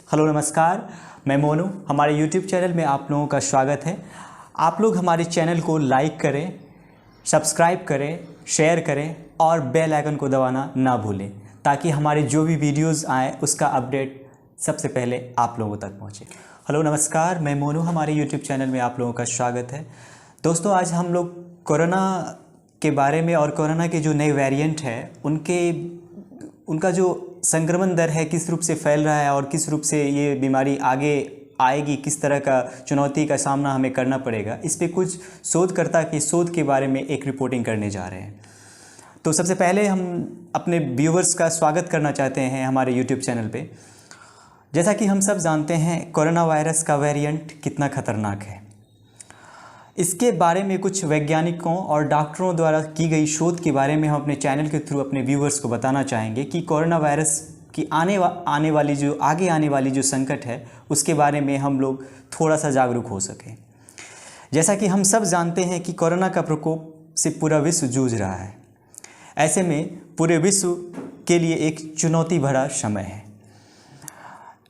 Hello नमस्कार, मैं मोनू। हमारे यूट्यूब चैनल में आप लोगों का स्वागत है। आप लोग हमारे चैनल को लाइक करें, सब्सक्राइब करें, शेयर करें और बेल आइकन को दबाना ना भूलें ताकि हमारे जो भी वीडियोस आएँ उसका अपडेट सबसे पहले आप लोगों तक पहुँचे। हेलो नमस्कार, मैं मोनू। हमारे यूट्यूब चैनल में आप लोगों का स्वागत है। दोस्तों, आज हम लोग कोरोना के बारे में और कोरोना के जो नए वेरिएंट हैं उनका जो संक्रमण दर है, किस रूप से फैल रहा है और किस रूप से ये बीमारी आगे आएगी, किस तरह का चुनौती का सामना हमें करना पड़ेगा, इस पे कुछ शोधकर्ता की शोध के बारे में एक रिपोर्टिंग करने जा रहे हैं। तो सबसे पहले हम अपने व्यूवर्स का स्वागत करना चाहते हैं हमारे यूट्यूब चैनल पे। जैसा कि हम सब जानते हैं, कोरोना वायरस का वेरिएंट कितना खतरनाक है। इसके बारे में कुछ वैज्ञानिकों और डॉक्टरों द्वारा की गई शोध के बारे में हम अपने चैनल के थ्रू अपने व्यूवर्स को बताना चाहेंगे कि कोरोना वायरस की आने वाली जो संकट है उसके बारे में हम लोग थोड़ा सा जागरूक हो सकें। जैसा कि हम सब जानते हैं कि कोरोना का प्रकोप से पूरा विश्व जूझ रहा है। ऐसे में पूरे विश्व के लिए एक चुनौती भरा समय है।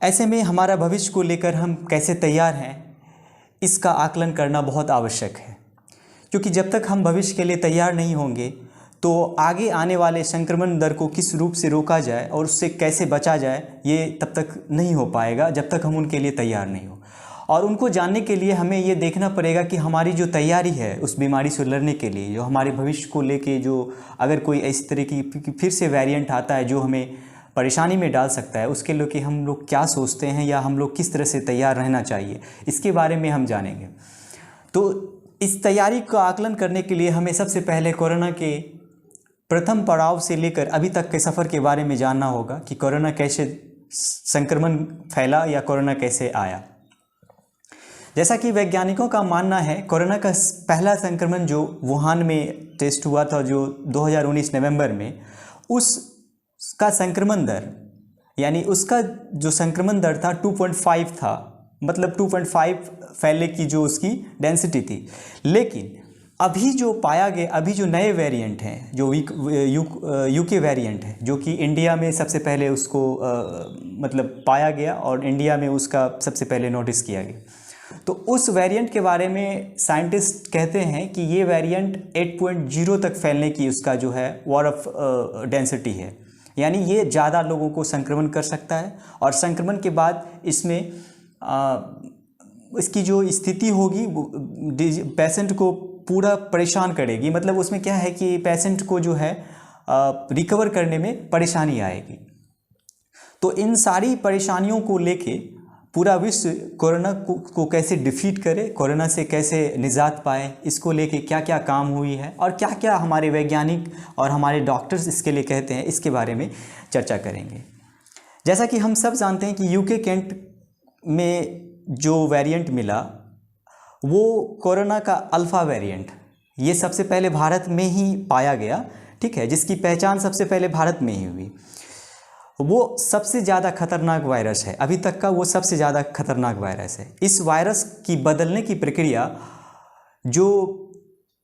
ऐसे में हमारा भविष्य को लेकर हम कैसे तैयार हैं, इसका आकलन करना बहुत आवश्यक है, क्योंकि जब तक हम भविष्य के लिए तैयार नहीं होंगे तो आगे आने वाले संक्रमण दर को किस रूप से रोका जाए और उससे कैसे बचा जाए, ये तब तक नहीं हो पाएगा जब तक हम उनके लिए तैयार नहीं हो। और उनको जानने के लिए हमें ये देखना पड़ेगा कि हमारी जो तैयारी है उस बीमारी से लड़ने के लिए, जो हमारे भविष्य को लेके, जो अगर कोई इस तरह की फिर से वेरिएंट आता है जो हमें परेशानी में डाल सकता है, उसके लिए कि हम लोग क्या सोचते हैं या हम लोग किस तरह से तैयार रहना चाहिए, इसके बारे में हम जानेंगे। तो इस तैयारी का आकलन करने के लिए हमें सबसे पहले कोरोना के प्रथम पड़ाव से लेकर अभी तक के सफ़र के बारे में जानना होगा कि कोरोना कैसे संक्रमण फैला या कोरोना कैसे आया। जैसा कि वैज्ञानिकों का मानना है, कोरोना का पहला संक्रमण जो वुहान में टेस्ट हुआ था, जो 2019 नवंबर में, उसका संक्रमण दर यानी उसका जो संक्रमण दर था 2.5 था, मतलब 2.5 फैलने की जो उसकी डेंसिटी थी। लेकिन अभी जो पाया गया, अभी जो नए वेरिएंट हैं, जो यूके वेरिएंट है, जो कि इंडिया में सबसे पहले उसको मतलब पाया गया और इंडिया में उसका सबसे पहले नोटिस किया गया, तो उस वेरिएंट के बारे में साइंटिस्ट कहते हैं कि ये वेरिएंट 8.0 तक फैलने की उसका जो है वॉर ऑफ डेंसिटी है। यानी ये ज़्यादा लोगों को संक्रमण कर सकता है और संक्रमण के बाद इसमें इसकी जो स्थिति होगी पेशेंट को पूरा परेशान करेगी। मतलब उसमें क्या है कि पेशेंट को जो है रिकवर करने में परेशानी आएगी। तो इन सारी परेशानियों को लेके पूरा विश्व कोरोना को कैसे डिफीट करे, कोरोना से कैसे निजात पाए, इसको लेके क्या क्या काम हुई है और क्या क्या हमारे वैज्ञानिक और हमारे डॉक्टर्स इसके लिए कहते हैं, इसके बारे में चर्चा करेंगे। जैसा कि हम सब जानते हैं कि यूके कैंट में जो वेरिएंट मिला वो कोरोना का अल्फ़ा वेरिएंट, ये सबसे पहले भारत में ही पाया गया, ठीक है, जिसकी पहचान सबसे पहले भारत में ही हुई। वो सबसे ज़्यादा खतरनाक वायरस है, अभी तक का वो सबसे ज़्यादा खतरनाक वायरस है। इस वायरस की बदलने की प्रक्रिया जो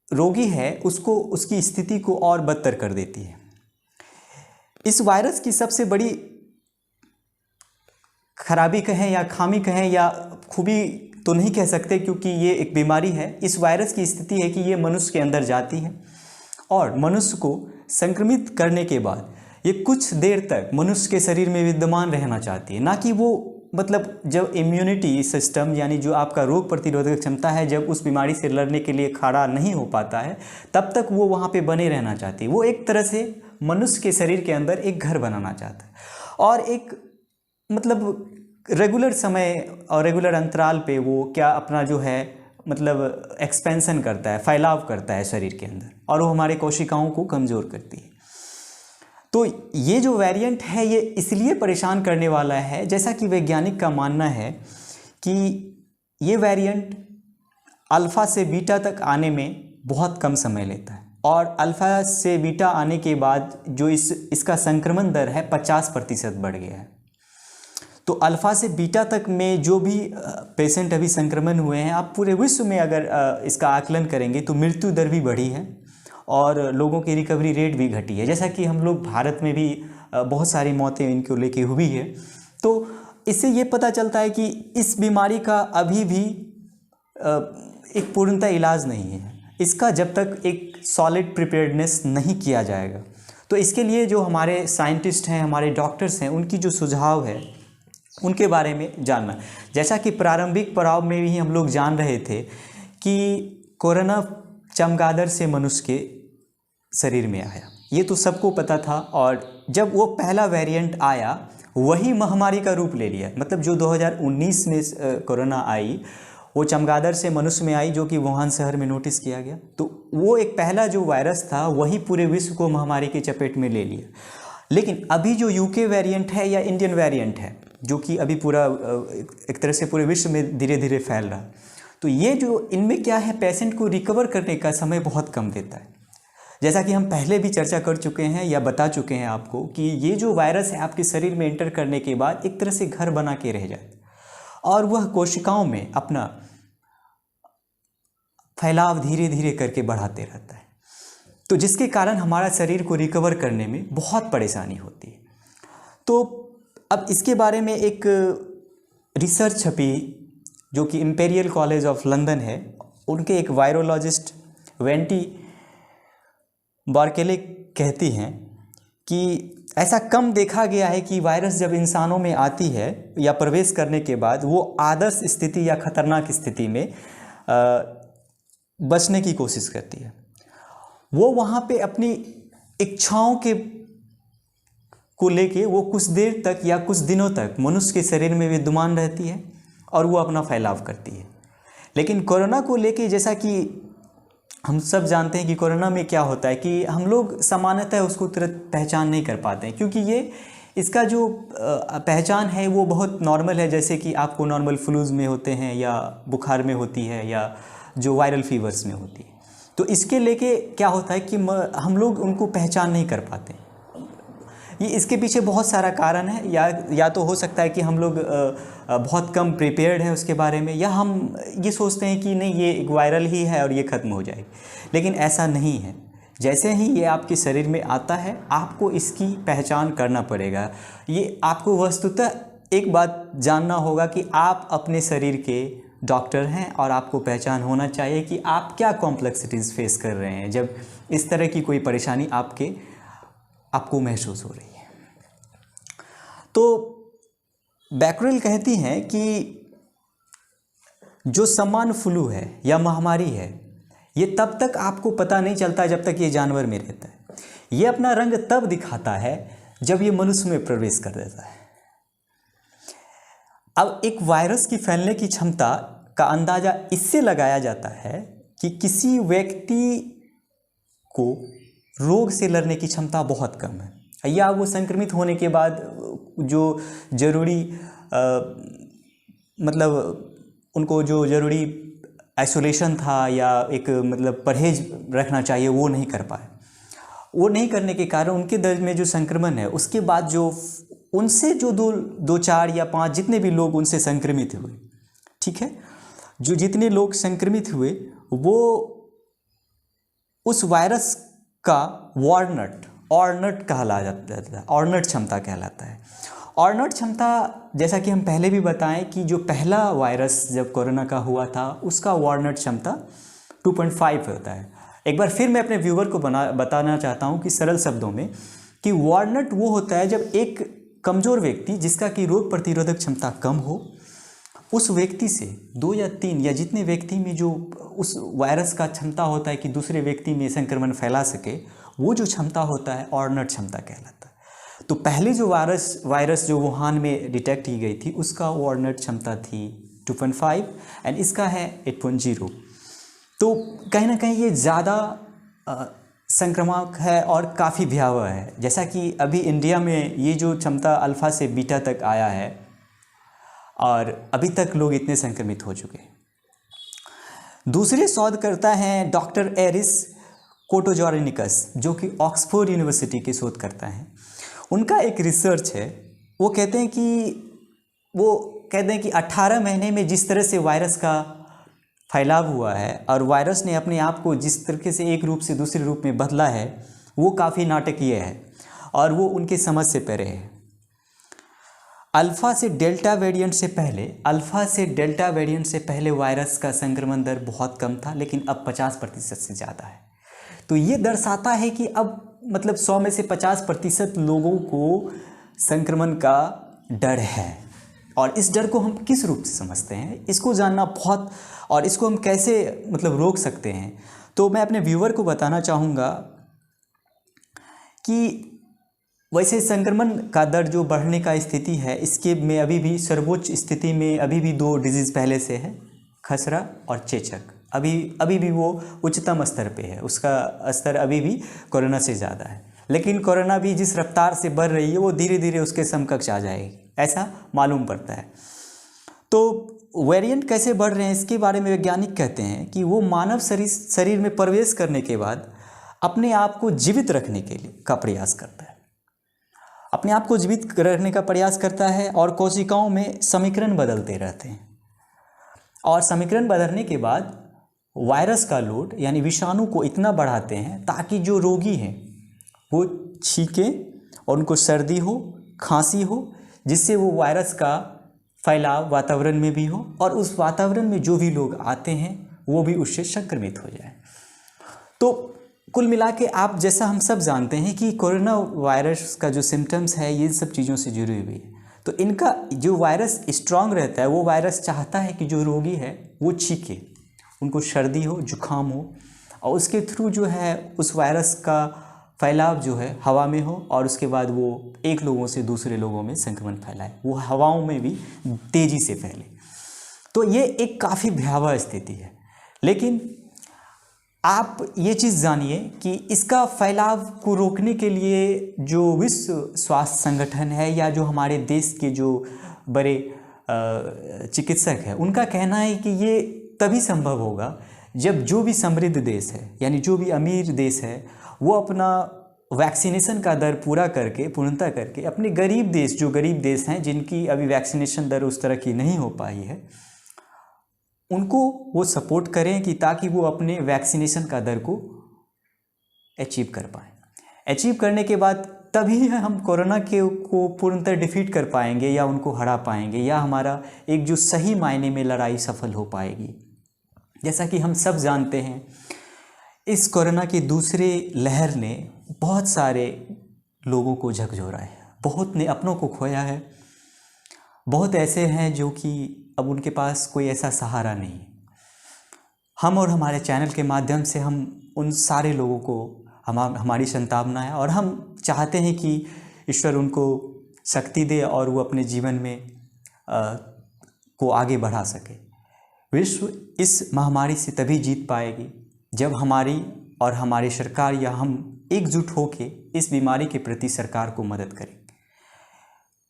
रोगी है उसको, उसकी स्थिति को और बदतर कर देती है। इस वायरस की सबसे बड़ी खराबी कहें या खामी कहें या खूबी तो नहीं कह सकते, क्योंकि ये एक बीमारी है। इस वायरस की स्थिति है कि ये मनुष्य के अंदर जाती है और मनुष्य को संक्रमित करने के बाद ये कुछ देर तक मनुष्य के शरीर में विद्यमान रहना चाहती है, ना कि वो मतलब जब इम्यूनिटी सिस्टम यानी जो आपका रोग प्रतिरोधक क्षमता है, जब उस बीमारी से लड़ने के लिए खड़ा नहीं हो पाता है तब तक वो वहाँ पे बने रहना चाहती है। वो एक तरह से मनुष्य के शरीर के अंदर एक घर बनाना चाहता है और एक मतलब रेगुलर समय और रेगुलर अंतराल पे वो क्या अपना जो है मतलब एक्सपेंशन करता है, फैलाव करता है शरीर के अंदर, और वो हमारे कोशिकाओं को कमज़ोर करती है। तो ये जो वेरिएंट है ये इसलिए परेशान करने वाला है, जैसा कि वैज्ञानिक का मानना है कि ये वेरिएंट अल्फ़ा से बीटा तक आने में बहुत कम समय लेता है और अल्फ़ा से बीटा आने के बाद जो इसका संक्रमण दर है 50% बढ़ गया है। तो अल्फ़ा से बीटा तक में जो भी पेशेंट अभी संक्रमण हुए हैं, आप पूरे विश्व में अगर इसका आकलन करेंगे तो मृत्यु दर भी बढ़ी है और लोगों की रिकवरी रेट भी घटी है। जैसा कि हम लोग भारत में भी बहुत सारी मौतें इनको लेके हुई है। तो इससे ये पता चलता है कि इस बीमारी का अभी भी एक पूर्णतः इलाज नहीं है इसका, जब तक एक सॉलिड प्रिपेयर्डनेस नहीं किया जाएगा। तो इसके लिए जो हमारे साइंटिस्ट हैं, हमारे डॉक्टर्स हैं, उनकी जो सुझाव है उनके बारे में जानना। जैसा कि प्रारंभिक पड़ाव में भी हम लोग जान रहे थे कि कोरोना चमगादड़ से मनुष्य के शरीर में आया, ये तो सबको पता था। और जब वो पहला वेरिएंट आया वही महामारी का रूप ले लिया। मतलब जो 2019 में कोरोना आई वो चमगादड़ से मनुष्य में आई, जो कि वुहान शहर में नोटिस किया गया। तो वो एक पहला जो वायरस था वही पूरे विश्व को महामारी के चपेट में ले लिया। लेकिन अभी जो यूके वेरिएंट है या इंडियन वेरिएंट है, जो कि अभी पूरा एक तरह से पूरे विश्व में धीरे धीरे फैल रहा, तो ये जो इनमें क्या है, पेशेंट को रिकवर करने का समय बहुत कम देता है। जैसा कि हम पहले भी चर्चा कर चुके हैं या बता चुके हैं आपको कि ये जो वायरस है आपके शरीर में एंटर करने के बाद एक तरह से घर बना के रह जाता है और वह कोशिकाओं में अपना फैलाव धीरे धीरे करके बढ़ाते रहता है, तो जिसके कारण हमारा शरीर को रिकवर करने में बहुत परेशानी होती है। तो अब इसके बारे में एक रिसर्च छपी जो कि इंपीरियल कॉलेज ऑफ लंदन है, उनके एक वायरोलॉजिस्ट वेंटी बार्केले कहती हैं कि ऐसा कम देखा गया है कि वायरस जब इंसानों में आती है या प्रवेश करने के बाद वो आदर्श स्थिति या खतरनाक स्थिति में बचने की कोशिश करती है। वो वहाँ पे अपनी इच्छाओं के को लेके वो कुछ देर तक या कुछ दिनों तक मनुष्य के शरीर में विद्यमान रहती है और वो अपना फैलाव करती है। लेकिन कोरोना को लेके जैसा कि हम सब जानते हैं कि कोरोना में क्या होता है कि हम लोग सामान्यतः उसको तुरंत पहचान नहीं कर पाते हैं, क्योंकि ये इसका जो पहचान है वो बहुत नॉर्मल है, जैसे कि आपको नॉर्मल फ्लूज में होते हैं या बुखार में होती है या जो वायरल फीवर्स में होती है। तो इसके लेके क्या होता है कि हम लोग उनको पहचान नहीं कर पाते। ये इसके पीछे बहुत सारा कारण है, या तो हो सकता है कि हम लोग बहुत कम प्रिपेयर्ड है उसके बारे में, या हम ये सोचते हैं कि नहीं ये एक वायरल ही है और ये ख़त्म हो जाएगी। लेकिन ऐसा नहीं है। जैसे ही ये आपके शरीर में आता है आपको इसकी पहचान करना पड़ेगा। ये आपको वस्तुतः एक बात जानना होगा कि आप अपने शरीर के डॉक्टर हैं और आपको पहचान होना चाहिए कि आप क्या कॉम्प्लेक्सिटीज़ फेस कर रहे हैं जब इस तरह की कोई परेशानी आपको महसूस हो रही है। तो बैकरेल कहती हैं कि जो सामान्य फ्लू है या महामारी है ये तब तक आपको पता नहीं चलता जब तक ये जानवर में रहता है। ये अपना रंग तब दिखाता है जब ये मनुष्य में प्रवेश कर देता है। अब एक वायरस की फैलने की क्षमता का अंदाज़ा इससे लगाया जाता है कि किसी व्यक्ति को रोग से लड़ने की क्षमता बहुत कम है, या वो संक्रमित होने के बाद जो ज़रूरी मतलब उनको जो ज़रूरी आइसोलेशन था या एक मतलब परहेज रखना चाहिए वो नहीं कर पाए। वो नहीं करने के कारण उनके दर्द में जो संक्रमण है उसके बाद जो उनसे जो दो चार या पाँच जितने भी लोग उनसे संक्रमित हुए, ठीक है, जो जितने लोग संक्रमित हुए वो उस वायरस का ऑर्नट कहला जाता है, ऑर्नट क्षमता कहलाता है। ऑर्नट क्षमता जैसा कि हम पहले भी बताएं कि जो पहला वायरस जब कोरोना का हुआ था उसका ऑर्नट क्षमता 2.5 होता है। एक बार फिर मैं अपने व्यूवर को बताना चाहता हूं कि सरल शब्दों में कि ऑर्नट वो होता है जब एक कमज़ोर व्यक्ति जिसका कि रोग प्रतिरोधक क्षमता कम हो, उस व्यक्ति से 2 या 3 या जितने व्यक्ति में जो उस वायरस का क्षमता होता है कि दूसरे व्यक्ति में संक्रमण फैला सके, वो जो क्षमता होता है ऑर्नट क्षमता कहलाता है। तो पहले जो वायरस जो वुहान में डिटेक्ट की गई थी उसका ऑर्नट क्षमता थी 2.5 एंड इसका है 8.0। तो कहीं ना कहीं ये ज़्यादा संक्रामक है और काफ़ी भयावह है। जैसा कि अभी इंडिया में ये जो क्षमता अल्फ़ा से बीटा तक आया है और अभी तक लोग इतने संक्रमित हो चुके हैं। दूसरे शोधकर्ता हैं डॉक्टर एरिस कोटोजोरिनिकस जो कि ऑक्सफोर्ड यूनिवर्सिटी के शोधकर्ता हैं। उनका एक रिसर्च है, वो कहते हैं कि 18 महीने में जिस तरह से वायरस का फैलाव हुआ है और वायरस ने अपने आप को जिस तरीके से एक रूप से दूसरे रूप में बदला है वो काफ़ी नाटकीय है और वो उनके समझ से परे है। अल्फ़ा से डेल्टा वेरिएंट से पहले वायरस का संक्रमण दर बहुत कम था, लेकिन अब 50% से ज़्यादा है। तो ये दर्शाता है कि अब मतलब 100 में से 50% लोगों को संक्रमण का डर है। और इस डर को हम किस रूप से समझते हैं, इसको जानना बहुत, और इसको हम कैसे मतलब रोक सकते हैं। तो मैं अपने व्यूअर को बताना चाहूँगा कि वैसे संक्रमण का दर जो बढ़ने का स्थिति है, इसके में अभी भी सर्वोच्च स्थिति में अभी भी 2 डिजीज़ पहले से है, खसरा और चेचक। अभी भी वो उच्चतम स्तर पे है, उसका स्तर अभी भी कोरोना से ज़्यादा है। लेकिन कोरोना भी जिस रफ्तार से बढ़ रही है वो धीरे धीरे उसके समकक्ष आ जाएगी, ऐसा मालूम पड़ता है। तो वेरिएंट कैसे बढ़ रहे हैं इसके बारे में वैज्ञानिक कहते हैं कि वो मानव शरीर में प्रवेश करने के बाद अपने आप को जीवित रखने के लिए का प्रयास करता है, अपने आप को जीवित रखने का प्रयास करता है, और कोशिकाओं में समीकरण बदलते रहते हैं। और समीकरण बदलने के बाद वायरस का लोड यानी विषाणु को इतना बढ़ाते हैं ताकि जो रोगी हैं वो छींकें और उनको सर्दी हो, खांसी हो, जिससे वो वायरस का फैलाव वातावरण में भी हो, और उस वातावरण में जो भी लोग आते हैं वो भी उससे संक्रमित हो जाए। तो कुल मिला के आप जैसा हम सब जानते हैं कि कोरोना वायरस का जो सिम्टम्स है ये सब चीज़ों से जुड़ी हुई है। तो इनका जो वायरस स्ट्रांग रहता है, वो वायरस चाहता है कि जो रोगी है वो छींके, उनको सर्दी हो, जुकाम हो, और उसके थ्रू जो है उस वायरस का फैलाव जो है हवा में हो, और उसके बाद वो एक लोगों से दूसरे लोगों में संक्रमण फैलाए, वो हवाओं में भी तेज़ी से फैले। तो ये एक काफ़ी भयावह स्थिति है। लेकिन आप ये चीज़ जानिए कि इसका फैलाव को रोकने के लिए जो विश्व स्वास्थ्य संगठन है या जो हमारे देश के जो बड़े चिकित्सक हैं, उनका कहना है कि ये तभी संभव होगा जब जो भी समृद्ध देश है यानी जो भी अमीर देश है वो अपना वैक्सीनेशन का दर पूर्णतः करके अपने गरीब देश हैं जिनकी अभी वैक्सीनेशन दर उस तरह की नहीं हो पाई है, उनको वो सपोर्ट करें कि ताकि वो अपने वैक्सीनेशन का दर को अचीव कर पाएँ। अचीव करने के बाद तभी हम कोरोना को पूर्णतः डिफीट कर पाएंगे या उनको हरा पाएंगे, या हमारा एक जो सही मायने में लड़ाई सफल हो पाएगी। जैसा कि हम सब जानते हैं, इस कोरोना की दूसरी लहर ने बहुत सारे लोगों को झकझोरा है, बहुत ने अपनों को खोया है, बहुत ऐसे हैं जो कि अब उनके पास कोई ऐसा सहारा नहीं। हम और हमारे चैनल के माध्यम से हम उन सारे लोगों को हमारी संतावना है, और हम चाहते हैं कि ईश्वर उनको शक्ति दे और वो अपने जीवन में को आगे बढ़ा सके। विश्व इस महामारी से तभी जीत पाएगी जब हमारी और हमारी सरकार या हम एकजुट होकर इस बीमारी के प्रति सरकार को मदद करें।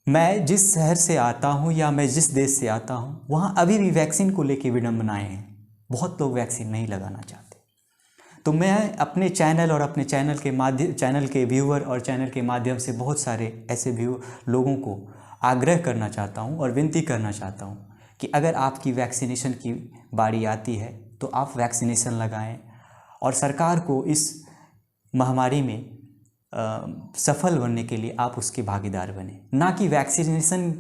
मैं जिस शहर से आता हूँ या मैं जिस देश से आता हूँ, वहाँ अभी भी वैक्सीन को लेकर विडंबनाएं हैं, बहुत लोग वैक्सीन नहीं लगाना चाहते। तो मैं अपने चैनल और अपने चैनल के व्यूअर और चैनल के माध्यम से बहुत सारे ऐसे लोगों को आग्रह करना चाहता हूँ और विनती करना चाहता हूँ कि अगर आपकी वैक्सीनेशन की बारी आती है तो आप वैक्सीनेशन लगाएं, और सरकार को इस महामारी में सफल बनने के लिए आप उसके भागीदार बने, ना कि वैक्सीनेशन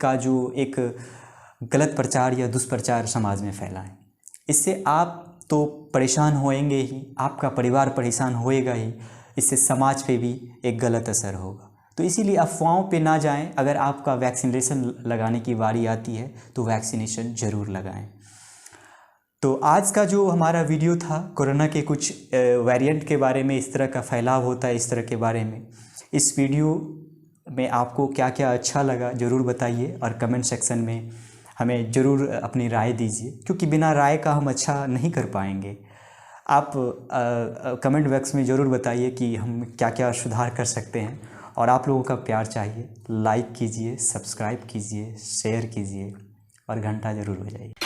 का जो एक गलत प्रचार या दुष्प्रचार समाज में फैलाएं। इससे आप तो परेशान होएंगे ही, आपका परिवार परेशान होएगा ही, इससे समाज पे भी एक गलत असर होगा। तो इसीलिए अफवाहों पे ना जाएं। अगर आपका वैक्सीनेशन लगाने की बारी आती है तो वैक्सीनेशन ज़रूर लगाएं। तो आज का जो हमारा वीडियो था कोरोना के कुछ वेरिएंट के बारे में, इस तरह का फैलाव होता है इस तरह के बारे में, इस वीडियो में आपको क्या क्या अच्छा लगा ज़रूर बताइए, और कमेंट सेक्शन में हमें ज़रूर अपनी राय दीजिए, क्योंकि बिना राय का हम अच्छा नहीं कर पाएंगे। आप कमेंट बॉक्स में ज़रूर बताइए कि हम क्या क्या सुधार कर सकते हैं, और आप लोगों का प्यार चाहिए। लाइक कीजिए, सब्सक्राइब कीजिए, शेयर कीजिए और घंटा ज़रूर बजाइए।